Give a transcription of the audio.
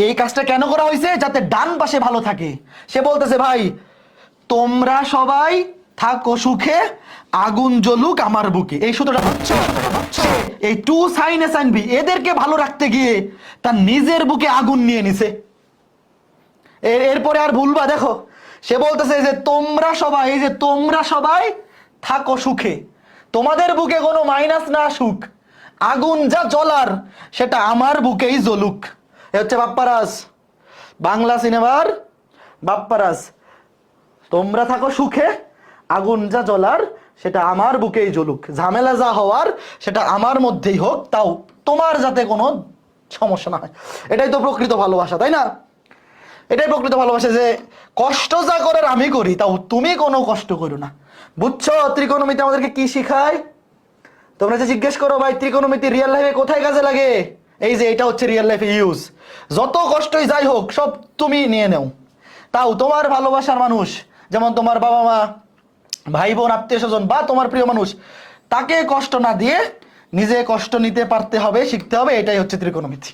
এই কাজটা কেন করা হয়েছে? যাতে ডান পাশে ভালো থাকে। সে বলতেছে ভাই তোমরা সবাই থাকো সুখে, আগুন জ্বলুক আমার বুকে। এই সূত্রটা বুঝছো? এই টু সাইন এ সাইন বি এদেরকে ভালো রাখতে গিয়ে তার নিজের বুকে আগুন নিয়ে নিছে। এরপরে আর ভুলবা দেখো, সে বলতেছে যে তোমরা সবাই, এই যে তোমরা সবাই থাকো সুখে, তোমাদের বুকে কোনো মাইনাস না আসুক, আগুন যা জ্বলার সেটা আমার বুকেই জ্বলুক। এ হচ্ছে বাপ্পারাজ, বাংলা সিনেমার বাপ্পারাজ। তোমরা থাকো সুখে, আগুন যা জ্বলার সেটা আমার বুকেই জ্বলুক, ঝামেলা যা হওয়ার সেটা আমার মধ্যেই হোক, তাও তোমার যাতে কোনো সমস্যা না হয়। এটাই তো প্রকৃত ভালোবাসা, তাই না? এটাই প্রকৃত ভালোবাসা, যে কষ্ট যা করার আমি করি, তাও তুমি কোনো কষ্ট করো না। বুঝছো ত্রিকোণমিতি আমাদেরকে কি শিখায়? তোমরা যে জিজ্ঞেস করো ভাই ত্রিকোণমিতি রিয়েল লাইফে কোথায় কাজে লাগে, এই যে এটা হচ্ছে রিয়েল লাইফে ইউজ। যত কষ্টই যাই হোক সব তুমি নিয়ে নাও, তাও তোমার ভালোবাসার মানুষ, যেমন তোমার বাবা মা, ভাই বোন, আত্মীয় স্বজন বা তোমার প্রিয় মানুষ, তাকে কষ্ট না দিয়ে নিজে কষ্ট নিতে পারতে হবে, শিখতে হবে। এটাই হচ্ছে ত্রিকোণমিতি।